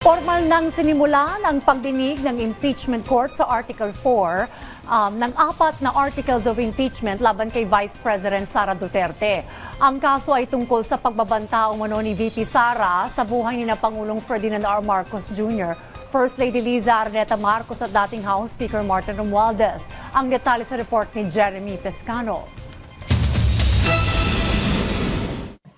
Formal nang sinimulan ang pagdinig ng impeachment court sa Article 4 ng 4 na articles of impeachment laban kay Vice President Sara Duterte. Ang kaso ay tungkol sa pagbabanta umano ni VP Sara sa buhay ni na Pangulong Ferdinand R. Marcos Jr., First Lady Liza Araneta Marcos at dating House Speaker Martin Romualdez. Ang detalye sa report ni Jeremy Pescano.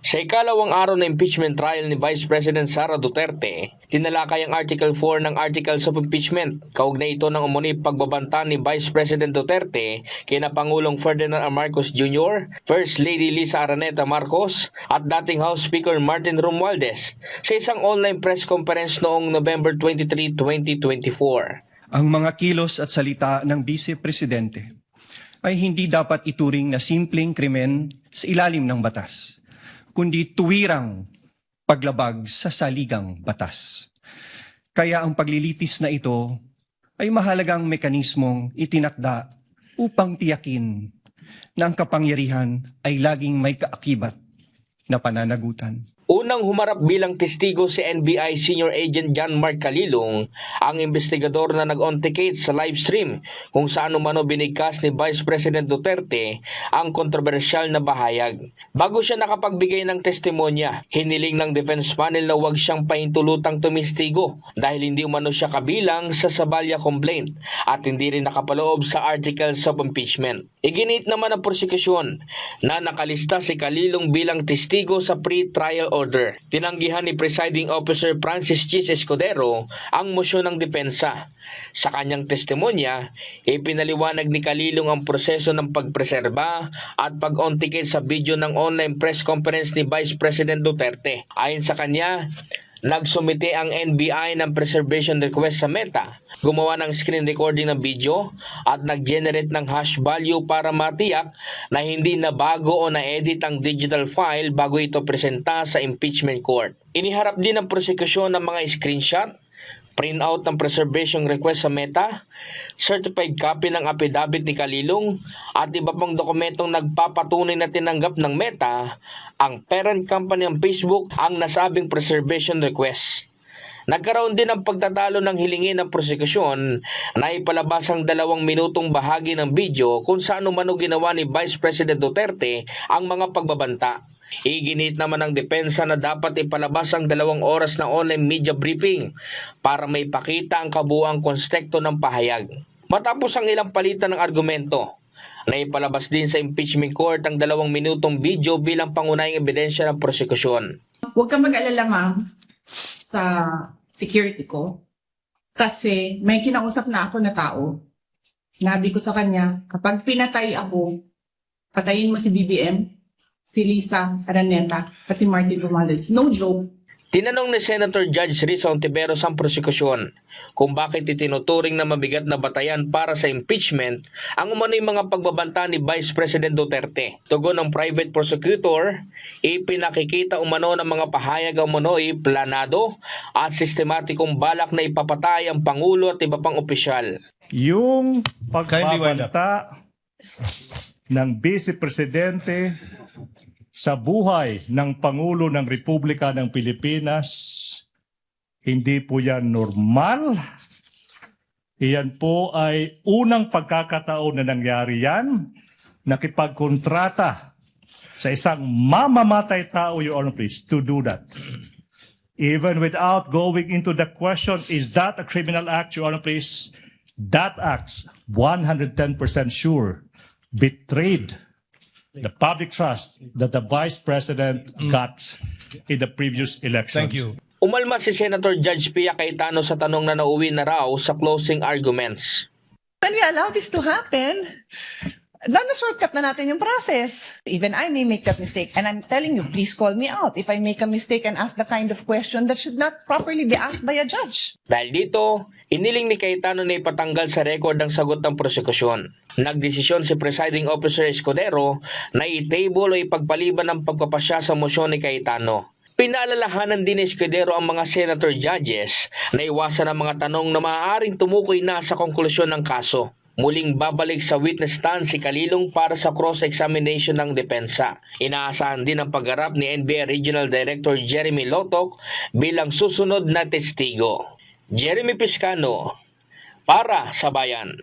Sa ikalawang araw na impeachment trial ni Vice President Sara Duterte, tinalakay ang Article 4 ng Articles of Impeachment. Kaugnay ito ng umano'y pagbabanta ni Vice President Duterte kina Pangulong Ferdinand R. Marcos Jr., First Lady Liza Araneta Marcos at dating House Speaker Martin Romualdez sa isang online press conference noong November 23, 2024. Ang mga kilos at salita ng Vice Presidente ay hindi dapat ituring na simpleng krimen sa ilalim ng batas, kundi tuwirang paglabag sa saligang batas. Kaya ang paglilitis na ito ay mahalagang mekanismong itinakda upang tiyakin na ang kapangyarihan ay laging may kaakibat na pananagutan. Unang humarap bilang testigo si NBI Senior Agent John Mark Calilong, ang investigador na nag-on-ticate sa live stream kung saan umano binigkas ni Vice President Duterte ang kontrobersyal na bahayag. Bago siya nakapagbigay ng testimonya, hiniling ng defense panel na huwag siyang pahintulutang tumistigo dahil hindi umano siya kabilang sa Sabalya complaint at hindi rin nakapaloob sa articles of impeachment. Iginit naman ang prosekusyon na nakalista si Calilong bilang testigo sa pre-trial order. Tinanggihan ni Presiding Officer Francis Chis Escudero ang mosyon ng depensa. Sa kanyang testimonya, ipinaliwanag ni Calilong ang proseso ng pagpreserba at pag-on-ticate sa video ng online press conference ni Vice President Duterte. Ayon sa kanya, nagsumite ang NBI ng preservation request sa Meta, gumawa ng screen recording ng video at nag-generate ng hash value para matiyak na hindi nabago o na-edit ang digital file bago ito presenta sa impeachment court. Iniharap din ng prosekusyon ng mga screenshot, print-out ng preservation request sa Meta, certified copy ng affidavit ni Calilong at iba pang dokumentong nagpapatunay na tinanggap ng Meta, ang parent company ng Facebook, ang nasabing preservation request. Nagkaroon din ng pagtatalo ng hilingin ng prosekusyon na ipalabas ang 2 minutong bahagi ng video kung saan umano ginawa ni Vice President Duterte ang mga pagbabanta. Iginit naman ng depensa na dapat ipalabas ang 2 oras na online media briefing para may pakita ang kabuuang konstekto ng pahayag. Matapos ang ilang palitan ng argumento, na ipalabas din sa impeachment court ang 2 minutong video bilang pangunahing ebidensya ng prosekusyon. Huwag kang mag-alala, ma'am, sa security ko kasi may kinausap na ako na tao. Sinabi ko sa kanya, kapag pinatay ako, patayin mo si BBM, si Liza Araneta at si Martin Romualdez. No joke. Tinanong ni Senator Judge Risa Ontiveros ang prosekusyon kung bakit itinuturing na mabigat na batayan para sa impeachment ang umano'y mga pagbabanta ni Vice President Duterte. Tugon ng private prosecutor, ipinakikita umano ng mga pahayag umano'y planado at sistematikong balak na ipapatay ang Pangulo at iba pang opisyal. Yung pagbabanta ng Vice Presidente sa buhay ng Pangulo ng Republika ng Pilipinas, hindi po yan normal. Iyan po ay unang pagkakataon na nangyari yan, nakipagkontrata sa isang mamamatay tao, Your Honor, please, to do that. Even without going into the question, is that a criminal act, Your Honor, please? That act's 110% sure betrayed the public trust that the Vice President got in the previous elections. Thank you. Umalma si Senator Judge Pia Cayetano sa tanong na nauwi na raw sa closing arguments. When we allow this to happen, na-shortcut na natin yung process. Even I may make that mistake. And I'm telling you, please call me out if I make a mistake and ask the kind of question that should not properly be asked by a judge. Dahil dito, iniling ni Cayetano na ipatanggal sa record ang sagot ng prosekusyon. Nagdesisyon si Presiding Officer Escudero na i-table o ipagpaliban ang pagpapasya sa mosyon ni Cayetano. Pinaalalahanan din ni Escudero ang mga senator judges na iwasan ang mga tanong na maaaring tumukoy na sa konklusyon ng kaso. muling babalik sa witness stand si Calilong para sa cross-examination ng depensa. Inaasahan din ang pagharap ni NBI Regional Director Jeremy Lotok bilang susunod na testigo. Jeremy Piscano, para sa Bayan.